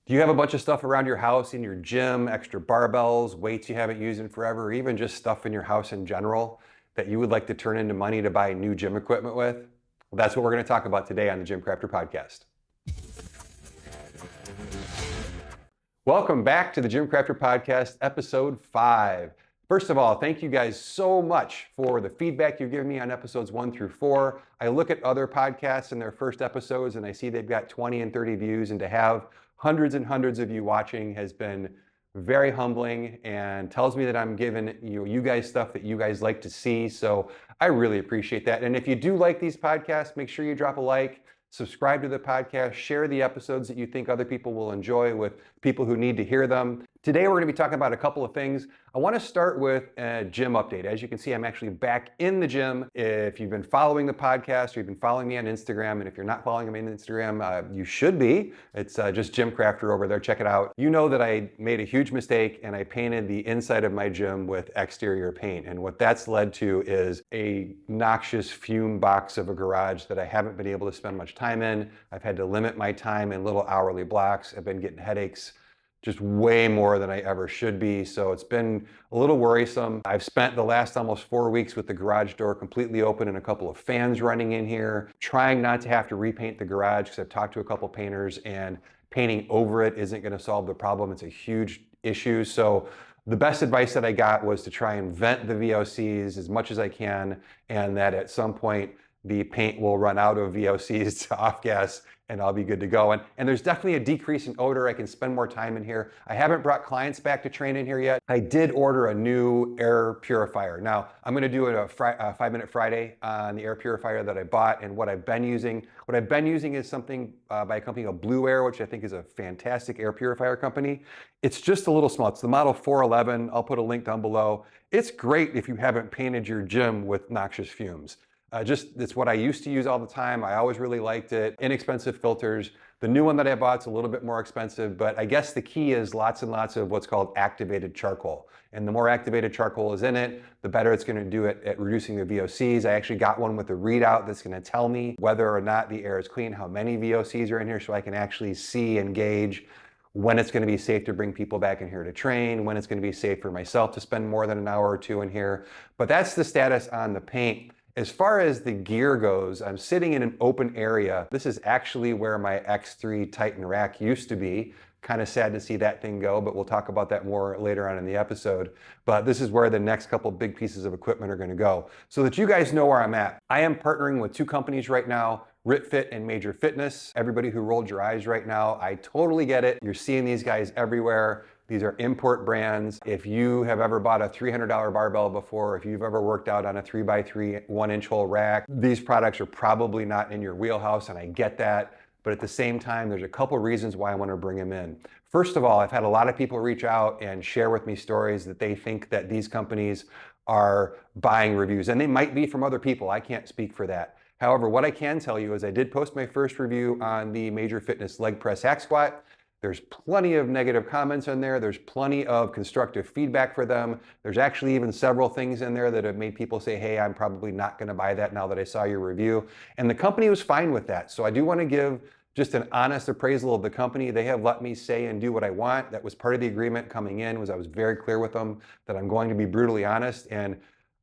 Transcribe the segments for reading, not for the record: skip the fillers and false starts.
Do you have a bunch of stuff around your house, in your gym, extra barbells, weights you haven't used in forever, or even just stuff in your house in general that you would like to turn into money to buy new gym equipment with? Well, that's what we're going to talk about today on the GymCrafter podcast. Welcome back to the GymCrafter podcast, episode 5. First of all, thank you guys so much for the feedback you've given me on episodes 1 through 4. I look at other podcasts in their first episodes and I see they've got 20 and 30 views, and to have hundreds and hundreds of you watching has been very humbling and tells me that I'm giving you guys stuff that you guys like to see. So I really appreciate that. And if you do like these podcasts, make sure you drop a like, subscribe to the podcast, share the episodes that you think other people will enjoy with people who need to hear them. Today we're going to be talking about a couple of things. I want to start with a gym update. As you can see, I'm actually back in the gym. If you've been following the podcast or you've been following me on Instagram, and if you're not following me on Instagram, you should be. It's just GymCrafter over there. Check it out. You know that I made a huge mistake and I painted the inside of my gym with exterior paint. And what that's led to is a noxious fume box of a garage that I haven't been able to spend much time in. I've had to limit my time in little hourly blocks. I've been getting headaches just way more than I ever should be. So it's been a little worrisome. I've spent the last almost 4 weeks with the garage door completely open and a couple of fans running in here, trying not to have to repaint the garage because I've talked to a couple painters and painting over it isn't going to solve the problem. It's a huge issue. So the best advice that I got was to try and vent the VOCs as much as I can, and that at some point the paint will run out of VOCs to off gas and I'll be good to go. And there's definitely a decrease in odor. I can spend more time in here. I haven't brought clients back to train in here yet. I did order a new air purifier. Now, I'm gonna do a 5-minute Friday on the air purifier that I bought and what I've been using. What I've been using is something by a company called Blue Air, which I think is a fantastic air purifier company. It's just a little small. It's the model 411. I'll put a link down below. It's great if you haven't painted your gym with noxious fumes. It's what I used to use all the time. I always really liked it. Inexpensive filters. The new one that I bought is a little bit more expensive, but I guess the key is lots and lots of what's called activated charcoal. And the more activated charcoal is in it, the better it's going to do it at reducing the VOCs. I actually got one with a readout that's going to tell me whether or not the air is clean, how many VOCs are in here, so I can actually see and gauge when it's going to be safe to bring people back in here to train, when it's going to be safe for myself to spend more than an hour or two in here. But that's the status on the paint. As far as the gear goes, I'm sitting in an open area. This is actually where my X3 Titan rack used to be. Kind of sad to see that thing go, but we'll talk about that more later on in the episode. But this is where the next couple big pieces of equipment are going to go. So that you guys know where I'm at. I am partnering with 2 companies right now, RitFit and Major Fitness. Everybody who rolled your eyes right now, I totally get it. You're seeing these guys everywhere. These are import brands. If you have ever bought a $300 barbell before, if you've ever worked out on a 3x3 1-inch hole rack, these products are probably not in your wheelhouse, and I get that. But at the same time, there's a couple reasons why I want to bring them in. First of all, I've had a lot of people reach out and share with me stories that they think that these companies are buying reviews, and they might be from other people. I can't speak for that. However, what I can tell you is I did post my first review on the Major Fitness leg press hack squat. There's plenty of negative comments in there. There's plenty of constructive feedback for them. There's actually even several things in there that have made people say, hey, I'm probably not going to buy that now that I saw your review. And the company was fine with that. So I do want to give just an honest appraisal of the company. They have let me say and do what I want. That was part of the agreement coming in, was I was very clear with them that I'm going to be brutally honest. And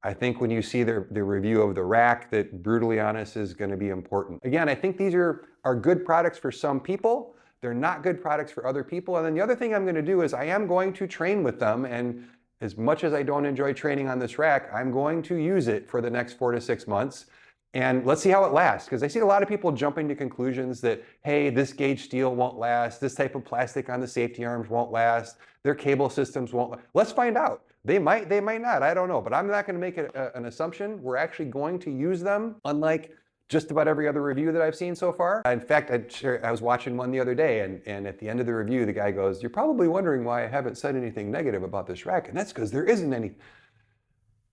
I think when you see the review of the rack, that brutally honest is going to be important. Again, I think these are good products for some people. They're not good products for other people. And then the other thing I'm going to do is I am going to train with them. And as much as I don't enjoy training on this rack, I'm going to use it for the next 4 to 6 months. And let's see how it lasts. Because I see a lot of people jumping to conclusions that, hey, this gauge steel won't last. This type of plastic on the safety arms won't last. Their cable systems won't last. Let's find out. They might not. I don't know. But I'm not going to make an assumption. We're actually going to use them, unlike just about every other review that I've seen so far. In fact, I was watching one the other day, and at the end of the review, the guy goes, you're probably wondering why I haven't said anything negative about this rack, and that's because there isn't any.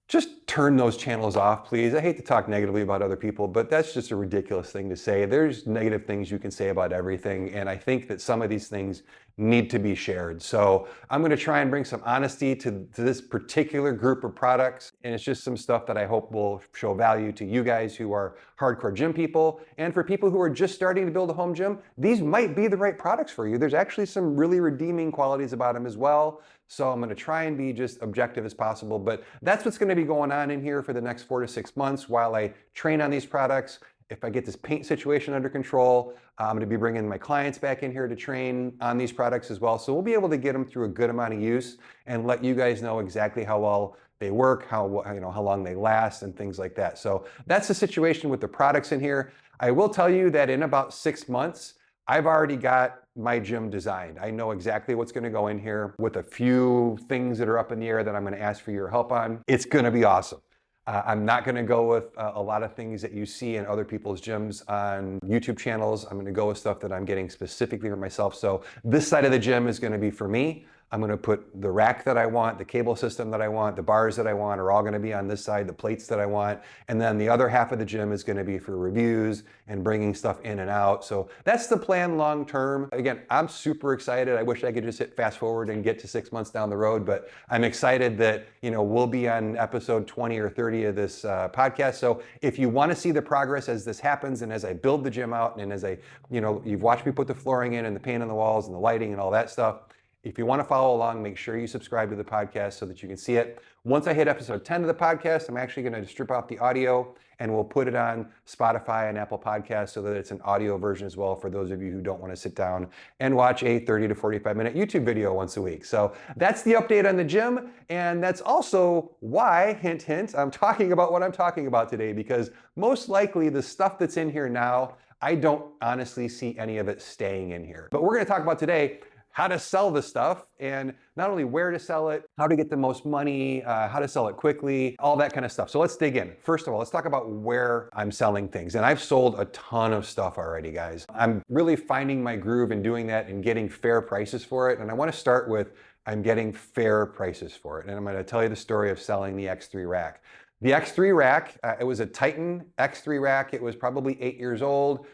Just turn those channels off, please. I hate to talk negatively about other people, but that's just a ridiculous thing to say. There's negative things you can say about everything, and I think that some of these things need to be shared. So I'm going to try and bring some honesty to this particular group of products. And it's just some stuff that I hope will show value to you guys who are hardcore gym people. And for people who are just starting to build a home gym, these might be the right products for you. There's actually some really redeeming qualities about them as well. So I'm going to try and be just objective as possible. But that's what's going to be going on in here for the next 4 to 6 months while I train on these products. If I get this paint situation under control, I'm going to be bringing my clients back in here to train on these products as well. So we'll be able to get them through a good amount of use and let you guys know exactly how well they work, how long they last and things like that. So that's the situation with the products in here. I will tell you that in about 6 months, I've already got my gym designed. I know exactly what's going to go in here with a few things that are up in the air that I'm going to ask for your help on. It's going to be awesome. I'm not going to go with a lot of things that you see in other people's gyms on YouTube channels. I'm going to go with stuff that I'm getting specifically for myself. So this side of the gym is going to be for me. I'm going to put the rack that I want, the cable system that I want, the bars that I want are all going to be on this side, the plates that I want. And then the other half of the gym is going to be for reviews and bringing stuff in and out. So that's the plan long term. Again, I'm super excited. I wish I could just hit fast forward and get to 6 months down the road, but I'm excited that, we'll be on episode 20 or 30 of this podcast. So if you want to see the progress as this happens and as I build the gym out and as you've watched me put the flooring in and the paint on the walls and the lighting and all that stuff, if you want to follow along, make sure you subscribe to the podcast so that you can see it. Once I hit episode 10 of the podcast, I'm actually going to strip out the audio and we'll put it on Spotify and Apple Podcasts so that it's an audio version as well for those of you who don't want to sit down and watch a 30 to 45 minute YouTube video once a week. So that's the update on the gym. And that's also why, hint, hint, I'm talking about what I'm talking about today, because most likely the stuff that's in here now, I don't honestly see any of it staying in here. But we're going to talk about today how to sell the stuff, and not only where to sell it, how to get the most money, how to sell it quickly, all that kind of stuff. So let's dig in. First of all, let's talk about where I'm selling things. And I've sold a ton of stuff already, guys. I'm really finding my groove in doing that and getting fair prices for it. And I want to start with, I'm getting fair prices for it. And I'm going to tell you the story of selling the X3 rack. The X3 rack, it was a Titan X3 rack. It was probably 8 years old.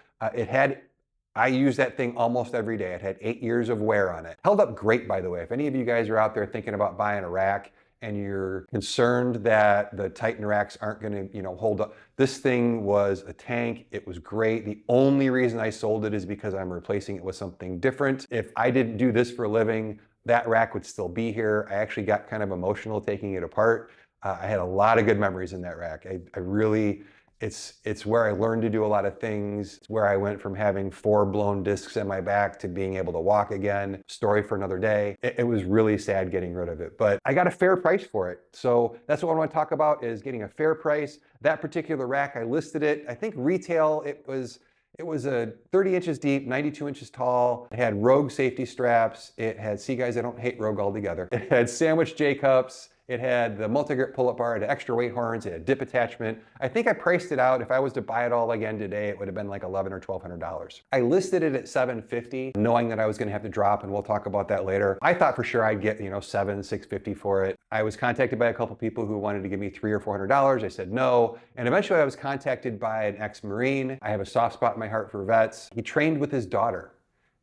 I use that thing almost every day. It had 8 years of wear on it. Held up great, by the way. If any of you guys are out there thinking about buying a rack and you're concerned that the Titan racks aren't gonna, hold up, this thing was a tank. It was great. The only reason I sold it is because I'm replacing it with something different. If I didn't do this for a living, that rack would still be here. I actually got kind of emotional taking it apart. I had a lot of good memories in that rack. I really, it's where I learned to do a lot of things. It's where I went from having 4 blown discs in my back to being able to walk again. Story for another day. It was really sad getting rid of it, but I got a fair price for it. So that's what I want to talk about, is getting a fair price. That particular rack, I listed it. I think retail, it was a 30 inches deep, 92 inches tall. It had Rogue safety straps. It had, see guys, I don't hate Rogue altogether. It had sandwich J-cups. It had the multi-grip pull-up bar, it had extra weight horns, it had dip attachment. I think I priced it out. If I was to buy it all again today, it would have been like $1,100 or $1,200. I listed it at $750, knowing that I was gonna have to drop, and we'll talk about that later. I thought for sure I'd get, $650 for it. I was contacted by a couple people who wanted to give me $300 or $400. I said no. And eventually I was contacted by an ex-Marine. I have a soft spot in my heart for vets. He trained with his daughter,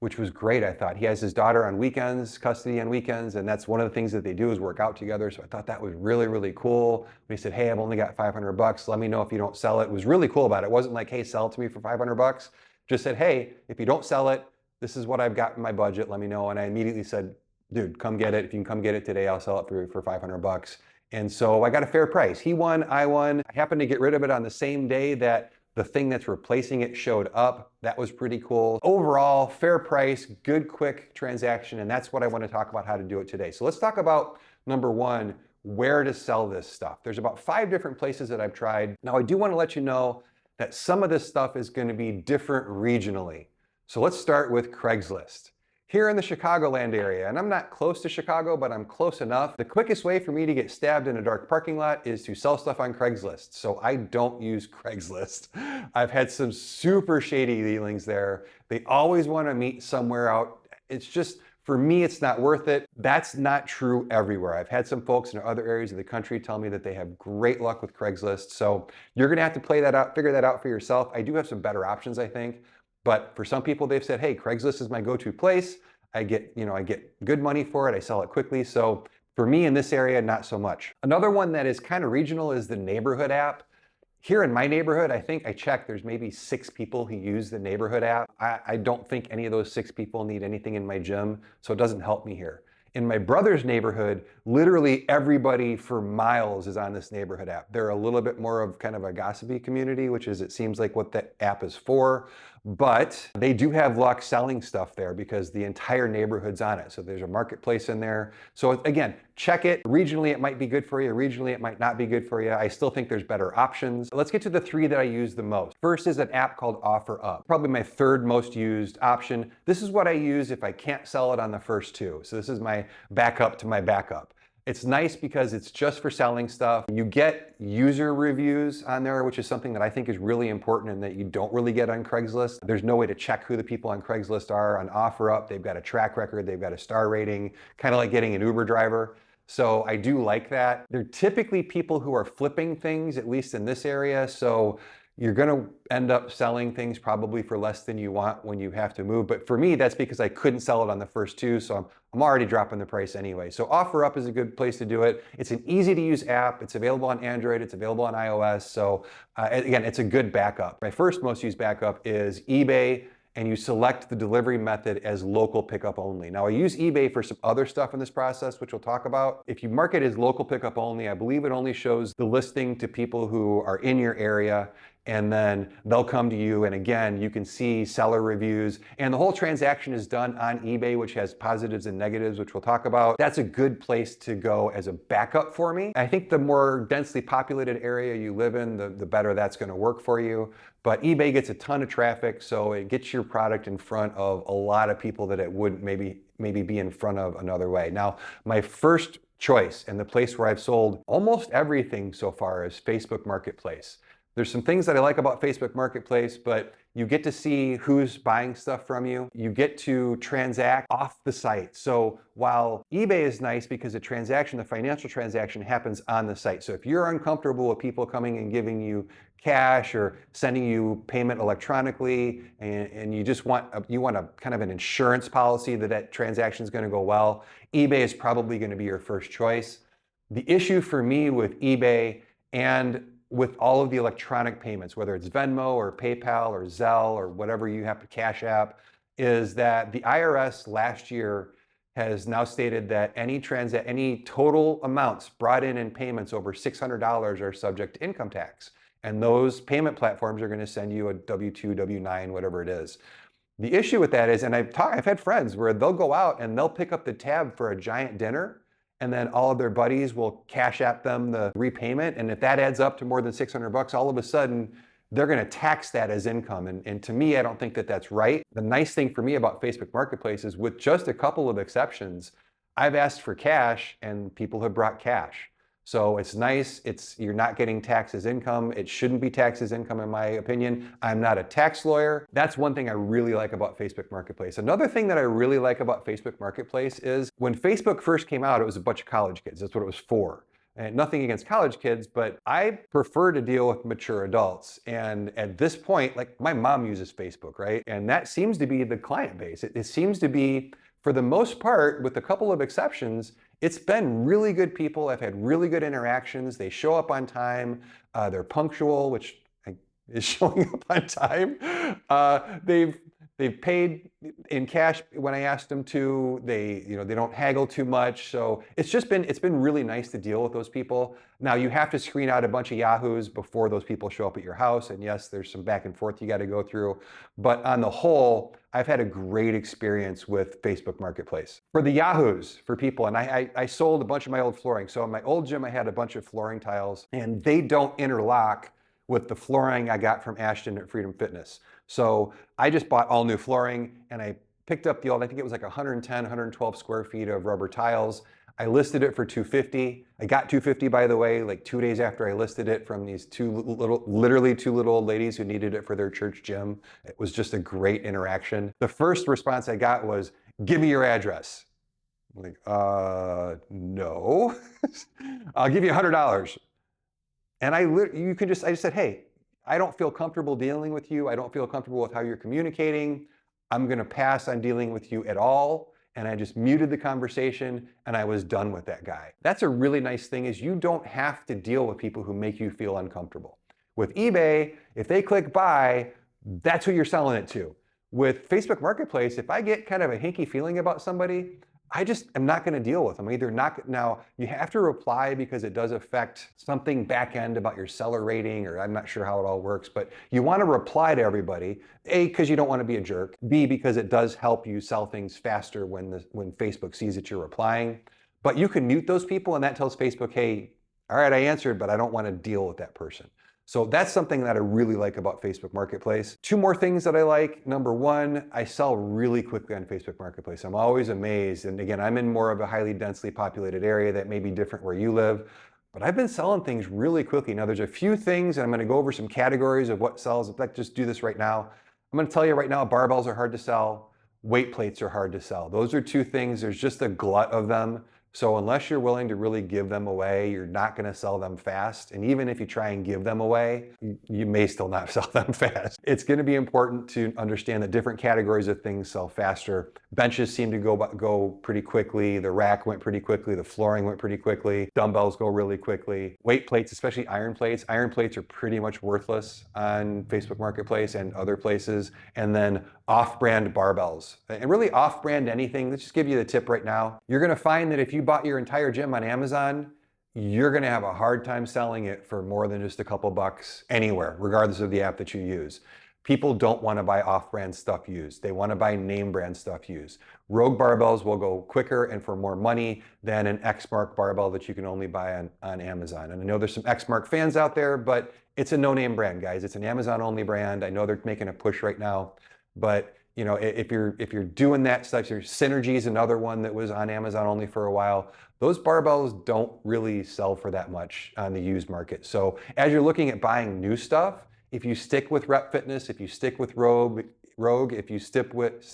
which was great, I thought. He has his daughter on weekends, custody on weekends, and that's one of the things that they do is work out together. So I thought that was really, really cool. He said, hey, I've only got $500. Let me know if you don't sell it. It was really cool about it. It wasn't like, hey, sell it to me for $500. Just said, hey, if you don't sell it, this is what I've got in my budget. Let me know. And I immediately said, dude, come get it. If you can come get it today, I'll sell it for $500. And so I got a fair price. He won, I won. I happened to get rid of it on the same day that the thing that's replacing it showed up. That was pretty cool. Overall, fair price, good, quick transaction, and that's what I want to talk about how to do it today. So let's talk about, number one, where to sell this stuff. There's about 5 different places that I've tried. Now, I do want to let you know that some of this stuff is going to be different regionally. So let's start with Craigslist. Here in the Chicagoland area, and I'm not close to Chicago, but I'm close enough. The quickest way for me to get stabbed in a dark parking lot is to sell stuff on Craigslist. So I don't use Craigslist. I've had some super shady dealings there. They always want to meet somewhere out. It's just, for me, it's not worth it. That's not true everywhere. I've had some folks in other areas of the country tell me that they have great luck with Craigslist. So you're gonna have to play that out, figure that out for yourself. I do have some better options, I think. But for some people, they've said, hey, Craigslist is my go-to place. I get good money for it. I sell it quickly. So for me in this area, not so much. Another one that is kind of regional is the neighborhood app. Here in my neighborhood, I think I checked, there's maybe 6 people who use the neighborhood app. I don't think any of those 6 people need anything in my gym, so it doesn't help me here. In my brother's neighborhood, literally everybody for miles is on this neighborhood app. They're a little bit more of kind of a gossipy community, which is, it seems like what that app is for. But they do have luck selling stuff there because the entire neighborhood's on it. So there's a marketplace in there. So again, check it. Regionally, it might be good for you. Regionally, it might not be good for you. I still think there's better options. Let's get to the 3 that I use the most. First is an app called OfferUp. Probably my 3rd most used option. This is what I use if I can't sell it on the first 2. So this is my backup to my backup. It's nice because it's just for selling stuff. You get user reviews on there, which is something that I think is really important and that you don't really get on Craigslist. There's no way to check who the people on Craigslist are. On OfferUp, they've got a track record, they've got a star rating, kind of like getting an Uber driver. So I do like that. They're typically people who are flipping things, at least in this area. So you're gonna end up selling things probably for less than you want when you have to move. But for me, that's because I couldn't sell it on the first 2, so I'm already dropping the price anyway. So OfferUp is a good place to do it. It's an easy to use app. It's available on Android, it's available on iOS. So again, it's a good backup. My first most used backup is eBay, and you select the delivery method as local pickup only. Now I use eBay for some other stuff in this process, which we'll talk about. If you mark it as local pickup only, I believe it only shows the listing to people who are in your area, and then they'll come to you, and again, you can see seller reviews, and the whole transaction is done on eBay, which has positives and negatives, which we'll talk about. That's a good place to go as a backup for me. I think the more densely populated area you live in, the better that's gonna work for you. But eBay gets a ton of traffic, so it gets your product in front of a lot of people that it wouldn't maybe be in front of another way. Now, my first choice and the place where I've sold almost everything so far is Facebook Marketplace. There's some things that I like about Facebook Marketplace, but you get to see who's buying stuff from you. You get to transact off the site. So while eBay is nice because the financial transaction happens on the site. So if you're uncomfortable with people coming and giving you cash or sending you payment electronically, and you just want a kind of an insurance policy that transaction is going to go well, eBay is probably going to be your first choice. The issue for me with eBay and with all of the electronic payments, whether it's Venmo or PayPal or Zelle or whatever you have to Cash App, is that the IRS last year has now stated that any total amounts brought in payments over $600 are subject to income tax. And those payment platforms are going to send you a W-2, W-9, whatever it is. The issue with that is, and I've had friends where they'll go out and they'll pick up the tab for a giant dinner, and then all of their buddies will Cash App them the repayment. And if that adds up to more than $600, all of a sudden, they're gonna tax that as income. And to me, I don't think that that's right. The nice thing for me about Facebook Marketplace is, with just a couple of exceptions, I've asked for cash and people have brought cash. So it's nice, you're not getting taxed as income. It shouldn't be taxed as income in my opinion. I'm not a tax lawyer. That's one thing I really like about Facebook Marketplace. Another thing that I really like about Facebook Marketplace is, when Facebook first came out, it was a bunch of college kids. That's what it was for. And nothing against college kids, but I prefer to deal with mature adults. And at this point, like, my mom uses Facebook, right? And that seems to be the client base. It seems to be, for the most part, with a couple of exceptions, it's been really good people. I've had really good interactions. They show up on time. They're punctual, which is showing up on time. They've paid in cash when I asked them to. They don't haggle too much. So it's been really nice to deal with those people. Now, you have to screen out a bunch of yahoos before those people show up at your house. And yes, there's some back and forth you got to go through. But on the whole, I've had a great experience with Facebook Marketplace. For the yahoos, for people, and I sold a bunch of my old flooring. So in my old gym, I had a bunch of flooring tiles, and they don't interlock with the flooring I got from Ashton at Freedom Fitness. So I just bought all new flooring, and I picked up the old, I think it was like 110, 112 square feet of rubber tiles. I listed it for $250. I got $250, by the way, like 2 days after I listed it, from these literally two little old ladies who needed it for their church gym. It was just a great interaction. The first response I got was, "Give me your address." I'm like, no, I'll give you $100. And I just said, "Hey, I don't feel comfortable dealing with you. I don't feel comfortable with how you're communicating. I'm gonna pass on dealing with you at all. and I just muted the conversation and I was done with that guy. That's a really nice thing, is you don't have to deal with people who make you feel uncomfortable. With eBay, if they click buy, that's who you're selling it to. With Facebook Marketplace, if I get kind of a hinky feeling about somebody, I just am not going to deal with them. Either not. Now, you have to reply because it does affect something back end about your seller rating, or I'm not sure how it all works, but you want to reply to everybody. A, because you don't want to be a jerk. B, because it does help you sell things faster when Facebook sees that you're replying. But you can mute those people, and that tells Facebook, hey, all right, I answered, but I don't want to deal with that person. So that's something that I really like about Facebook Marketplace. Two more things that I like. Number one, I sell really quickly on Facebook Marketplace. I'm always amazed. And again, I'm in more of a highly densely populated area that may be different where you live, but I've been selling things really quickly. Now there's a few things, and I'm gonna go over some categories of what sells. In fact, just do this right now. I'm gonna tell you right now, barbells are hard to sell. Weight plates are hard to sell. Those are two things, there's just a glut of them. So unless you're willing to really give them away, you're not going to sell them fast. And even if you try and give them away, you may still not sell them fast. It's going to be important to understand that different categories of things sell faster. Benches seem to go pretty quickly. The rack went pretty quickly. The flooring went pretty quickly. Dumbbells go really quickly. Weight plates, especially iron plates. Iron plates are pretty much worthless on Facebook Marketplace and other places. And then off-brand barbells. And really off-brand anything. Let's just give you the tip right now. You're going to find that if you bought your entire gym on Amazon, you're going to have a hard time selling it for more than just a couple bucks anywhere, regardless of the app that you use. People don't want to buy off-brand stuff used. They want to buy name brand stuff used. Rogue barbells will go quicker and for more money than an X-Mark barbell that you can only buy on Amazon. And I know there's some X-Mark fans out there, but it's a no-name brand, guys. It's an Amazon-only brand. I know they're making a push right now, but you know, if you're doing that stuff, your Synergy is another one that was on Amazon only for a while. Those barbells don't really sell for that much on the used market. So as you're looking at buying new stuff, if you stick with Rep Fitness, if you stick with Rogue, if you stick with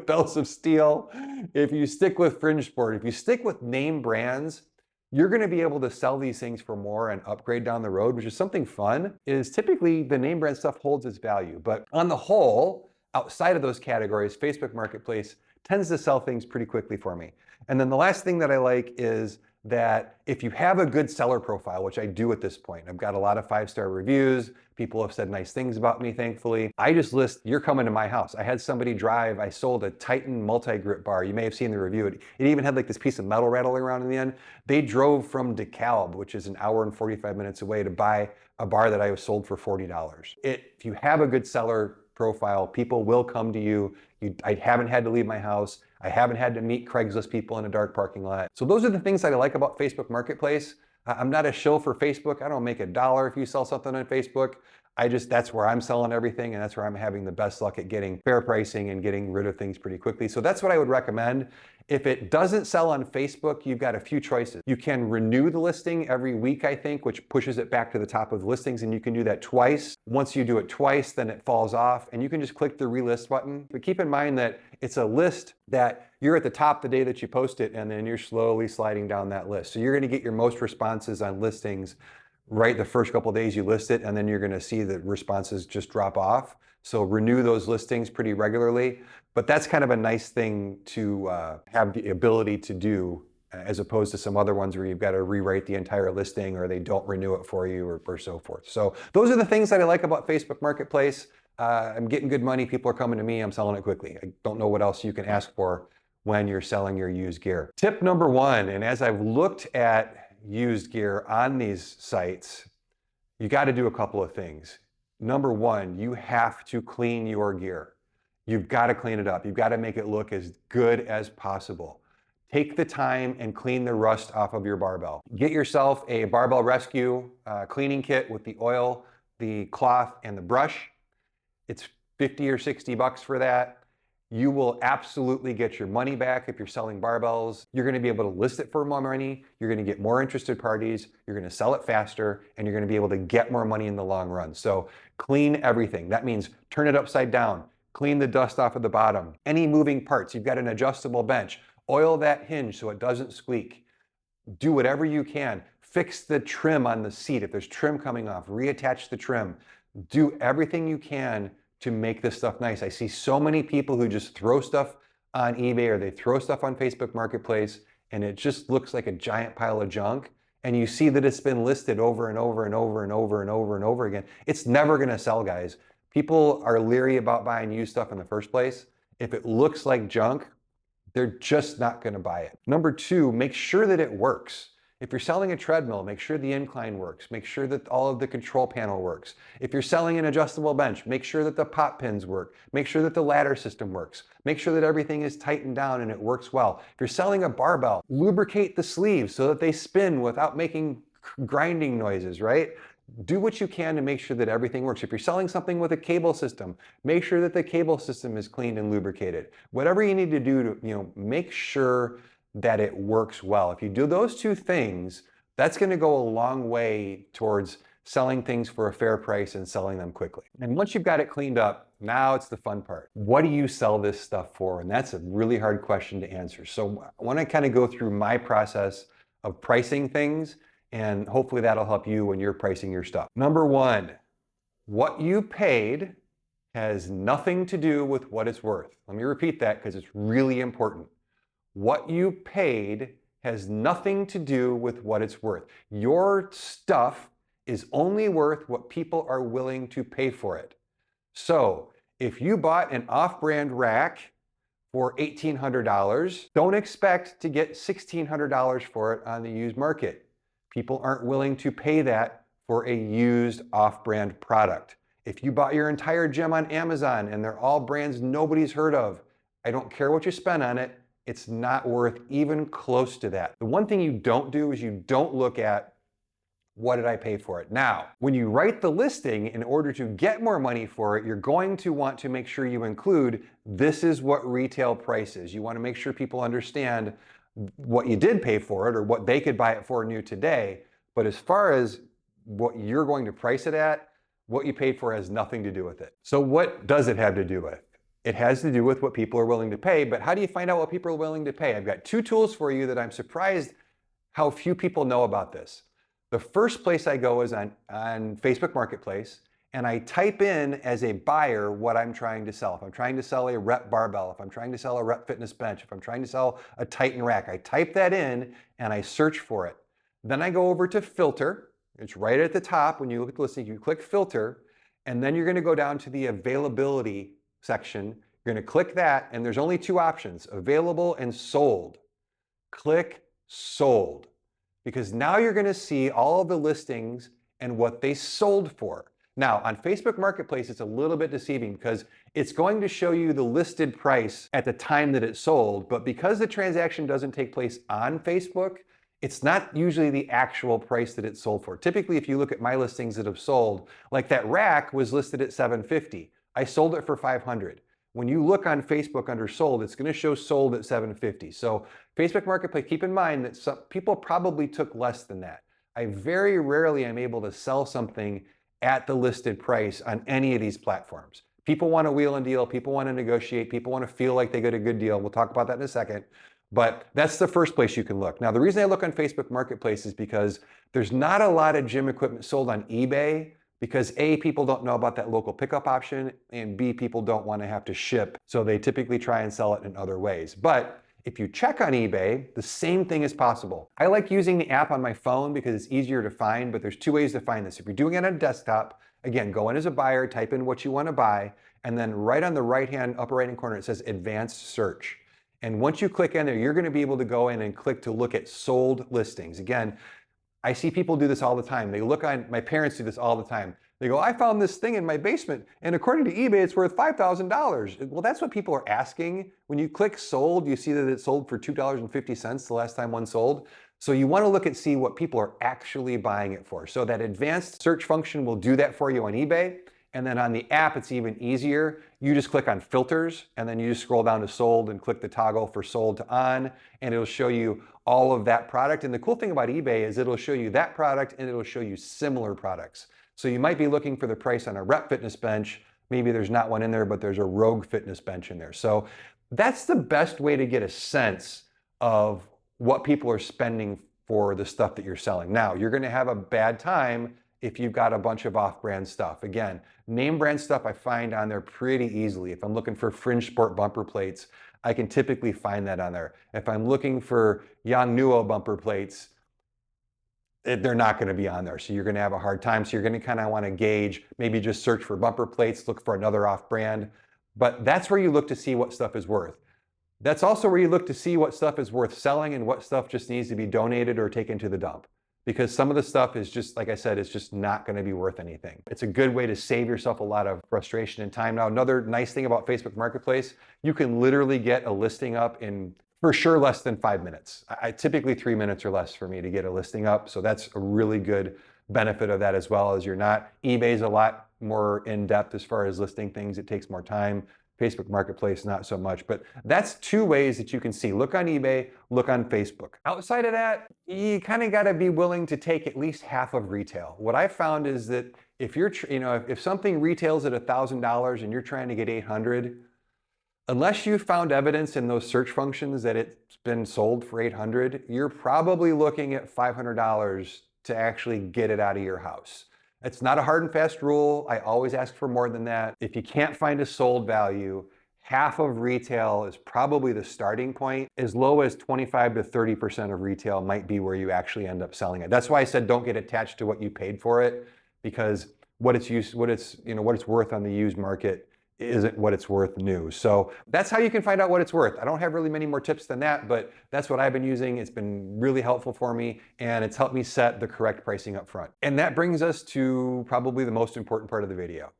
Bells of Steel, if you stick with Fringe Sport, if you stick with name brands, you're going to be able to sell these things for more and upgrade down the road, which is something fun. Is typically the name brand stuff holds its value. But on the whole, outside of those categories, Facebook Marketplace tends to sell things pretty quickly for me. And then the last thing that I like is that if you have a good seller profile, which I do at this point, I've got a lot of 5-star reviews. People have said nice things about me, thankfully. I just list, you're coming to my house. I had somebody drive, I sold a Titan multi-grip bar. You may have seen the review. It even had like this piece of metal rattling around in the end. They drove from DeKalb, which is an hour and 45 minutes away, to buy a bar that I was sold for $40. If you have a good seller profile, people will come to you. I haven't had to leave my house. I haven't had to meet Craigslist people in a dark parking lot. So those are the things that I like about Facebook Marketplace. I'm not a shill for Facebook. I don't make $1 if you sell something on Facebook. That's where I'm selling everything, and that's where I'm having the best luck at getting fair pricing and getting rid of things pretty quickly. So that's what I would recommend. If it doesn't sell on Facebook, you've got a few choices. You can renew the listing every week, I think, which pushes it back to the top of the listings, and you can do that twice. Once you do it twice, then it falls off, and you can just click the relist button. But keep in mind that it's a list that you're at the top the day that you post it, and then you're slowly sliding down that list. So you're gonna get your most responses on listings right the first couple of days you list it, and then you're gonna see the responses just drop off. So renew those listings pretty regularly. But that's kind of a nice thing to have the ability to do, as opposed to some other ones where you've got to rewrite the entire listing, or they don't renew it for you, or so forth. So those are the things that I like about Facebook Marketplace. I'm getting good money. People are coming to me. I'm selling it quickly. I don't know what else you can ask for when you're selling your used gear. Tip number one, and as I've looked at used gear on these sites, you got to do a couple of things. Number one, you have to clean your gear. You've got to clean it up. You've got to make it look as good as possible. Take the time and clean the rust off of your barbell. Get yourself a Barbell Rescue cleaning kit with the oil, the cloth, and the brush. It's 50 or 60 bucks for that. You will absolutely get your money back if you're selling barbells. You're going to be able to list it for more money. You're going to get more interested parties. You're going to sell it faster, and you're going to be able to get more money in the long run. So clean everything. That means turn it upside down. Clean the dust off of the bottom. Any moving parts, you've got an adjustable bench. Oil that hinge so it doesn't squeak. Do whatever you can. Fix the trim on the seat. If there's trim coming off, reattach the trim. Do everything you can to make this stuff nice. I see so many people who just throw stuff on eBay or they throw stuff on Facebook Marketplace and it just looks like a giant pile of junk, and you see that it's been listed over and over and over and over and over and over again, it's never gonna sell, guys. People are leery about buying used stuff in the first place. If it looks like junk, they're just not gonna buy it. Number two, make sure that it works. If you're selling a treadmill, make sure the incline works. Make sure that all of the control panel works. If you're selling an adjustable bench, make sure that the pop pins work. Make sure that the ladder system works. Make sure that everything is tightened down and it works well. If you're selling a barbell, lubricate the sleeves so that they spin without making grinding noises, right? Do what you can to make sure that everything works. If you're selling something with a cable system, make sure that the cable system is cleaned and lubricated. Whatever you need to do to, make sure that it works well. If you do those two things, that's going to go a long way towards selling things for a fair price and selling them quickly. And once you've got it cleaned up, now it's the fun part. What do you sell this stuff for? And that's a really hard question to answer. So I want to kind of go through my process of pricing things, and hopefully that'll help you when you're pricing your stuff. Number one, what you paid has nothing to do with what it's worth. Let me repeat that because it's really important. What you paid has nothing to do with what it's worth. Your stuff is only worth what people are willing to pay for it. So if you bought an off-brand rack for $1,800, don't expect to get $1,600 for it on the used market. People aren't willing to pay that for a used off-brand product. If you bought your entire gym on Amazon and they're all brands nobody's heard of, I don't care what you spend on it, it's not worth even close to that. The one thing you don't do is you don't look at what did I pay for it. Now, when you write the listing, in order to get more money for it, you're going to want to make sure you include this is what retail price is. You want to make sure people understand what you did pay for it or what they could buy it for new today. But as far as what you're going to price it at, what you paid for has nothing to do with it. So what does it have to do with? It has to do with what people are willing to pay, but how do you find out what people are willing to pay? I've got two tools for you that I'm surprised how few people know about this. The first place I go is on Facebook Marketplace, and I type in as a buyer what I'm trying to sell. If I'm trying to sell a rep barbell, if I'm trying to sell a rep fitness bench, if I'm trying to sell a Titan rack, I type that in and I search for it. Then I go over to filter. It's right at the top. When you look at the listing, you click filter, and then you're gonna go down to the availability section. You're going to click that, and there's only two options, available and sold. Click sold, because now you're going to see all of the listings and what they sold for. Now, on Facebook Marketplace, it's a little bit deceiving because it's going to show you the listed price at the time that it sold, but because the transaction doesn't take place on Facebook, it's not usually the actual price that it sold for. Typically, if you look at my listings that have sold, like that rack was listed at $750. I sold it for $500. When you look on Facebook under sold, it's going to show sold at $750. So Facebook Marketplace, keep in mind that some people probably took less than that. I very rarely am able to sell something at the listed price on any of these platforms. People want to wheel and deal, people want to negotiate, people want to feel like they get a good deal. We'll talk about that in a second. But that's the first place you can look. Now, the reason I look on Facebook Marketplace is because there's not a lot of gym equipment sold on eBay, because A, people don't know about that local pickup option, and B, people don't want to have to ship. So they typically try and sell it in other ways. But if you check on eBay, the same thing is possible. I like using the app on my phone because it's easier to find, but there's two ways to find this. If you're doing it on a desktop, again, go in as a buyer, type in what you want to buy, and then right on the upper right-hand corner, it says advanced search. And once you click in there, you're going to be able to go in and click to look at sold listings. Again, I see people do this all the time. They look on, my parents do this all the time. They go, I found this thing in my basement, and according to eBay, it's worth $5,000. Well, that's what people are asking. When you click sold, you see that it sold for $2.50 the last time one sold. So you want to look and see what people are actually buying it for. So that advanced search function will do that for you on eBay. And then on the app, it's even easier. You just click on filters, and then you just scroll down to sold and click the toggle for sold to on, and it'll show you all of that product. And the cool thing about eBay is it'll show you that product and it'll show you similar products. So you might be looking for the price on a rep fitness bench. Maybe there's not one in there, but there's a Rogue fitness bench in there. So that's the best way to get a sense of what people are spending for the stuff that you're selling. Now, you're going to have a bad time if you've got a bunch of off-brand stuff. Again, name brand stuff I find on there pretty easily. If I'm looking for Fringe Sport bumper plates, I can typically find that on there. If I'm looking for Yongnuo bumper plates, they're not going to be on there. So you're going to have a hard time. So you're going to kind of want to gauge, maybe just search for bumper plates, look for another off brand. But that's where you look to see what stuff is worth. That's also where you look to see what stuff is worth selling and what stuff just needs to be donated or taken to the dump. Because some of the stuff is just, like I said, it's just not going to be worth anything. It's a good way to save yourself a lot of frustration and time. Now, another nice thing about Facebook Marketplace, you can literally get a listing up in, for sure, less than 5 minutes. Typically 3 minutes or less for me to get a listing up. So that's a really good benefit of that, as well as you're not, eBay's a lot more in depth as far as listing things. It takes more time. Facebook Marketplace, not so much. But that's two ways that you can see. Look on eBay, look on Facebook. Outside of that, you kind of got to be willing to take at least half of retail. What I found is that if you're, if something retails at $1,000 and you're trying to get 800, unless you found evidence in those search functions that it's been sold for 800, you're probably looking at $500 to actually get it out of your house. It's not a hard and fast rule. I always ask for more than that. If you can't find a sold value, half of retail is probably the starting point. As low as 25 to 30% of retail might be where you actually end up selling it. That's why I said don't get attached to what you paid for it, because what it's worth on the used market isn't what it's worth new. So that's how you can find out what it's worth. I don't have really many more tips than that, but that's what I've been using. It's been really helpful for me, and it's helped me set the correct pricing up front. And that brings us to probably the most important part of the video.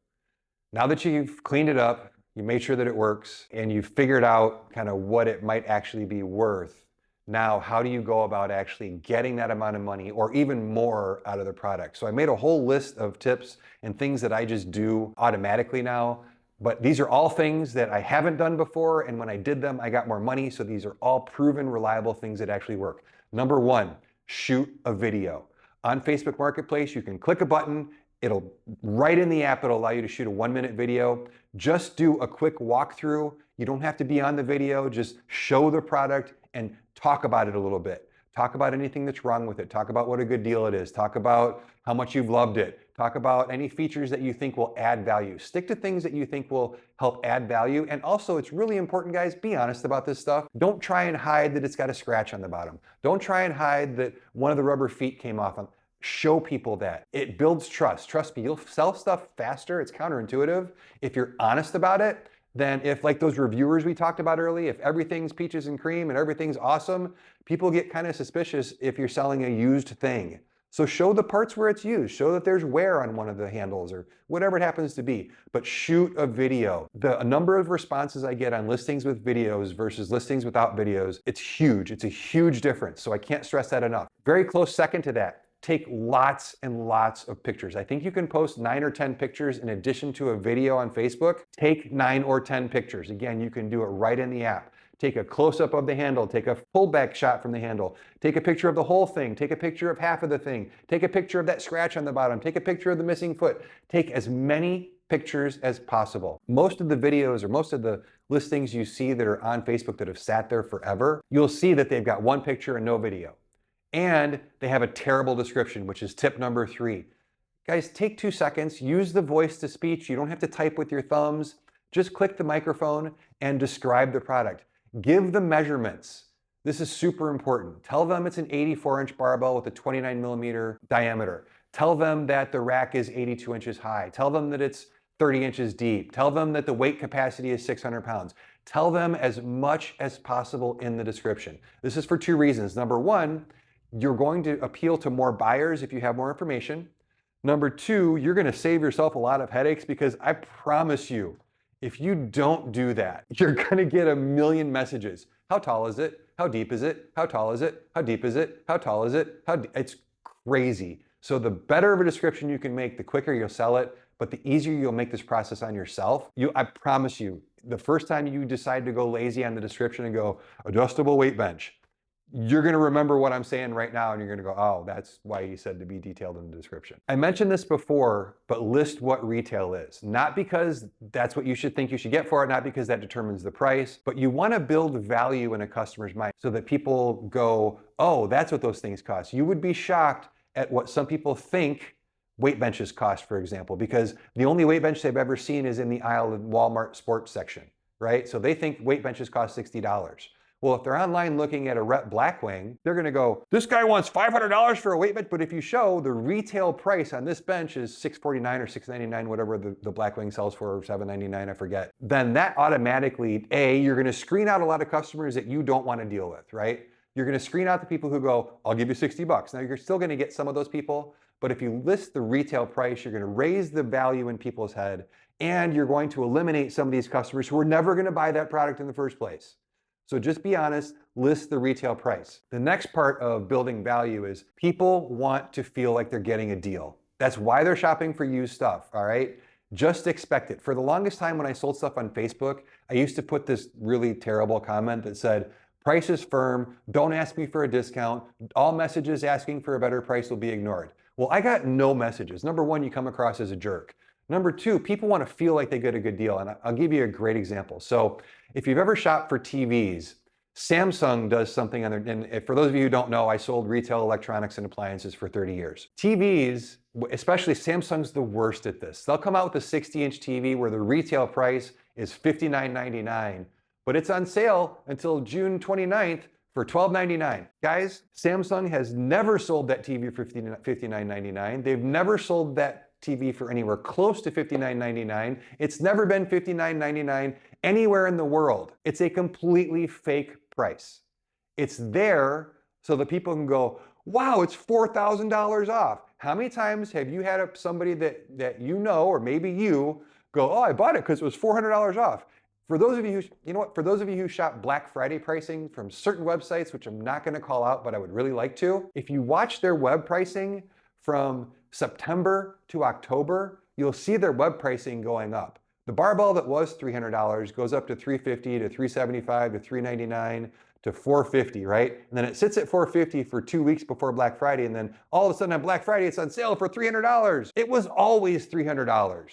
Now that you've cleaned it up, you made sure that it works, and you've figured out kind of what it might actually be worth, now how do you go about actually getting that amount of money or even more out of the product? So I made a whole list of tips and things that I just do automatically now. But these are all things that I haven't done before, and when I did them, I got more money. So these are all proven, reliable things that actually work. Number one, shoot a video. On Facebook Marketplace, you can click a button. It'll, right in the app, it'll allow you to shoot a 1-minute video. Just do a quick walkthrough. You don't have to be on the video. Just show the product and talk about it a little bit. Talk about anything that's wrong with it. Talk about what a good deal it is. Talk about how much you've loved it. Talk about any features that you think will add value. Stick to things that you think will help add value. And also, it's really important, guys, be honest about this stuff. Don't try and hide that it's got a scratch on the bottom. Don't try and hide that one of the rubber feet came off. Show people that. It builds trust. Trust me, you'll sell stuff faster. It's counterintuitive if you're honest about it. Then if, like those reviewers we talked about earlier, if everything's peaches and cream and everything's awesome, people get kind of suspicious if you're selling a used thing. So show the parts where it's used. Show that there's wear on one of the handles or whatever it happens to be. But shoot a video. The number of responses I get on listings with videos versus listings without videos, it's huge. It's a huge difference. So I can't stress that enough. Very close second to that. Take lots and lots of pictures. I think you can post 9 or 10 pictures in addition to a video on Facebook. Take 9 or 10 pictures. Again, you can do it right in the app. Take a close-up of the handle, take a pullback shot from the handle, take a picture of the whole thing, take a picture of half of the thing, take a picture of that scratch on the bottom, take a picture of the missing foot. Take as many pictures as possible. Most of the videos or most of the listings you see that are on Facebook that have sat there forever, you'll see that they've got one picture and no video. And they have a terrible description, which is tip number 3. Guys, take 2 seconds, use the voice to speech. You don't have to type with your thumbs. Just click the microphone and describe the product. Give the measurements. This is super important. Tell them it's an 84-inch barbell with a 29mm diameter. Tell them that the rack is 82 inches high. Tell them that it's 30 inches deep. Tell them that the weight capacity is 600 pounds. Tell them as much as possible in the description. This is for 2 reasons. Number 1, you're going to appeal to more buyers if you have more information. Number 2, you're going to save yourself a lot of headaches, because I promise you, if you don't do that, you're going to get a million messages. How tall is it? How deep is it? How tall is it? How deep is it? How tall is it? It's crazy. So the better of a description you can make, the quicker you'll sell it, but the easier you'll make this process on yourself. I promise you, the first time you decide to go lazy on the description and go adjustable weight bench, you're going to remember what I'm saying right now, and you're going to go, oh, that's why he said to be detailed in the description. I mentioned this before, but list what retail is. Not because that's what you should think you should get for it, not because that determines the price, but you want to build value in a customer's mind so that people go, oh, that's what those things cost. You would be shocked at what some people think weight benches cost, for example, because the only weight bench they've ever seen is in the aisle of Walmart sports section. right? So they think weight benches cost $60. Well, if they're online looking at a Rep Blackwing, they're gonna go, this guy wants $500 for a weight bench, but if you show the retail price on this bench is $649 or $699, whatever the Blackwing sells for, or $799, I forget, then that automatically, you're gonna screen out a lot of customers that you don't wanna deal with, right? You're gonna screen out the people who go, I'll give you $60. Now you're still gonna get some of those people, but if you list the retail price, you're gonna raise the value in people's head, and you're going to eliminate some of these customers who are never gonna buy that product in the first place. So just be honest, list the retail price. The next part of building value is people want to feel like they're getting a deal. That's why they're shopping for used stuff, all right? Just expect it. For the longest time when I sold stuff on Facebook, I used to put this really terrible comment that said, price is firm, don't ask me for a discount, all messages asking for a better price will be ignored. Well, I got no messages. Number one, you come across as a jerk. Number two, people want to feel like they get a good deal. And I'll give you a great example. So if you've ever shopped for TVs, Samsung does something on their, and for those of you who don't know, I sold retail electronics and appliances for 30 years. TVs, especially Samsung's the worst at this. They'll come out with a 60-inch TV where the retail price is $59.99, but it's on sale until June 29th for $12.99. Guys, Samsung has never sold that TV for $59.99. They've never sold that TV for anywhere close to $59.99. It's never been $59.99 anywhere in the world. It's a completely fake price. It's there so that people can go, wow, it's $4,000 off. How many times have you had somebody that you know, or maybe you, go, oh, I bought it because it was $400 off. For those of you who, you know what, for those of you who shop Black Friday pricing from certain websites, which I'm not gonna call out, but I would really like to, if you watch their web pricing from September to October, you'll see their web pricing going up. The barbell that was $300 goes up to $350 to $375 to $399 to $450, right? And then it sits at $450 for 2 weeks before Black Friday, and then all of a sudden on Black Friday it's on sale for $300. It was always $300.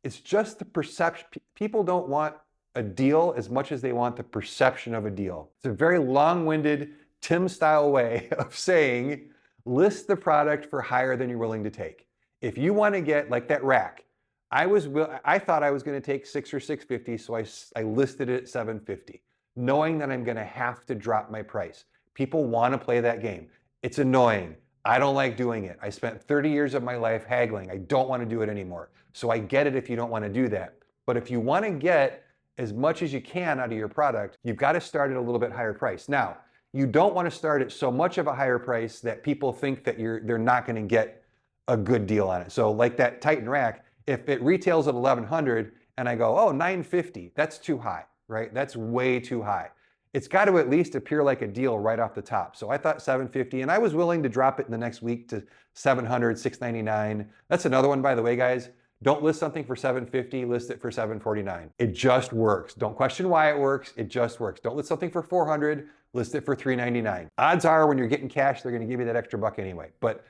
It's just the perception. People don't want a deal as much as they want the perception of a deal. It's a very long-winded Tim-style way of saying, list the product for higher than you're willing to take. If you want to get, like that rack, I thought I was going to take $600 or $650, so I listed it at $750, knowing that I'm going to have to drop my price. People want to play that game. It's annoying. I don't like doing it. I spent 30 years of my life haggling. I don't want to do it anymore. So I get it if you don't want to do that. But if you want to get as much as you can out of your product, you've got to start at a little bit higher price. Now, you don't want to start at so much of a higher price that people think that they're not going to get a good deal on it. So like that Titan rack, if it retails at $1,100 and I go, oh, $950, that's too high, right? That's way too high. It's got to at least appear like a deal right off the top. So I thought $750, and I was willing to drop it in the next week to $700, $699. That's another one, by the way, guys. Don't list something for $750, list it for $749. It just works. Don't question why it works, it just works. Don't list something for $400, list it for $399. Odds are when you're getting cash, they're gonna give you that extra buck anyway, but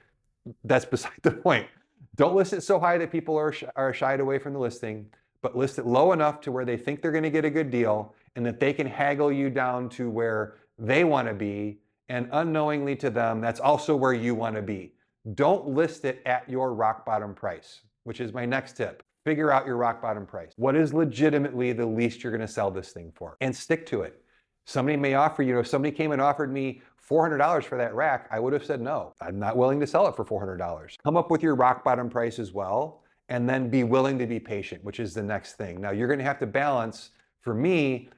that's beside the point. Don't list it so high that people are shied away from the listing, but list it low enough to where they think they're gonna get a good deal and that they can haggle you down to where they wanna be, and unknowingly to them, that's also where you wanna be. Don't list it at your rock bottom price, which is my next tip. Figure out your rock bottom price. What is legitimately the least you're gonna sell this thing for? And stick to it. Somebody may offer you, if somebody came and offered me $400 for that rack, I would have said no. I'm not willing to sell it for $400. Come up with your rock bottom price as well, and then be willing to be patient, which is the next thing. Now you're gonna have to balance, for me,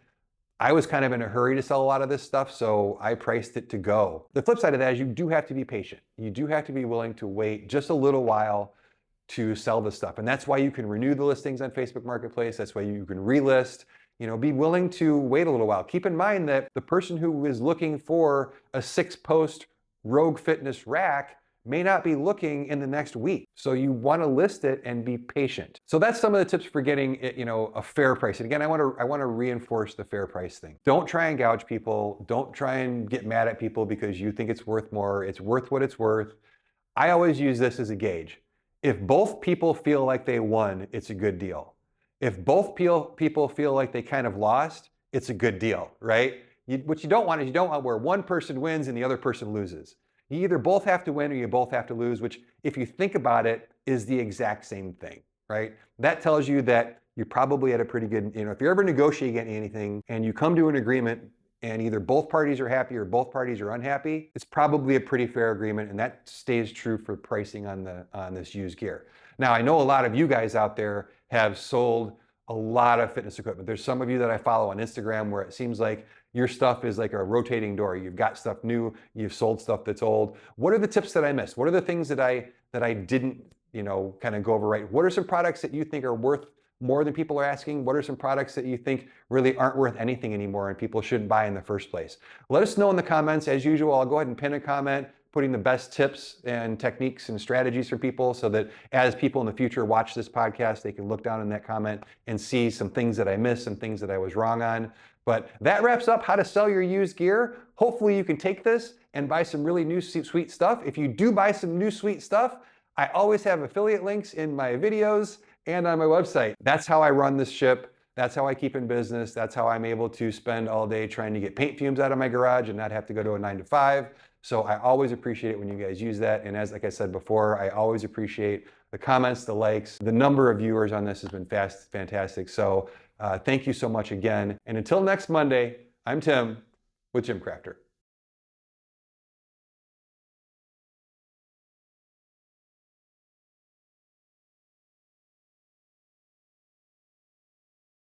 I was kind of in a hurry to sell a lot of this stuff, so I priced it to go. The flip side of that is you do have to be patient. You do have to be willing to wait just a little while to sell the stuff. And that's why you can renew the listings on Facebook Marketplace. That's why you can relist. Be willing to wait a little while. Keep in mind that the person who is looking for a 6-post Rogue Fitness rack may not be looking in the next week. So you want to list it and be patient. So that's some of the tips for getting it, a fair price. And again, I want to reinforce the fair price thing. Don't try and gouge people. Don't try and get mad at people because you think it's worth more. It's worth what it's worth. I always use this as a gauge. If both people feel like they won, it's a good deal. If both people feel like they kind of lost, it's a good deal, right? What you don't want is you don't want where one person wins and the other person loses. You either both have to win or you both have to lose, which if you think about it is the exact same thing, right? That tells you that you're probably at a pretty good, if you're ever negotiating anything and you come to an agreement and either both parties are happy or both parties are unhappy, it's probably a pretty fair agreement, and that stays true for pricing on this used gear. Now, I know a lot of you guys out there have sold a lot of fitness equipment. There's some of you that I follow on Instagram where it seems like your stuff is like a rotating door. You've got stuff new, you've sold stuff that's old. What are the tips that I missed? What are the things that I didn't, kind of go over right? What are some products that you think are worth more than people are asking? What are some products that you think really aren't worth anything anymore and people shouldn't buy in the first place? Let us know in the comments. As usual, I'll go ahead and pin a comment putting the best tips and techniques and strategies for people so that as people in the future watch this podcast, they can look down in that comment and see some things that I missed, some things that I was wrong on. But that wraps up how to sell your used gear. Hopefully you can take this and buy some really new sweet stuff. If you do buy some new sweet stuff, I always have affiliate links in my videos and on my website. That's how I run this ship. That's how I keep in business. That's how I'm able to spend all day trying to get paint fumes out of my garage and not have to go to a 9-to-5. So I always appreciate it when you guys use that. And like I said before, I always appreciate the comments, the likes. The number of viewers on this has been fantastic. So thank you so much again. And until next Monday, I'm Tim with GymCrafter.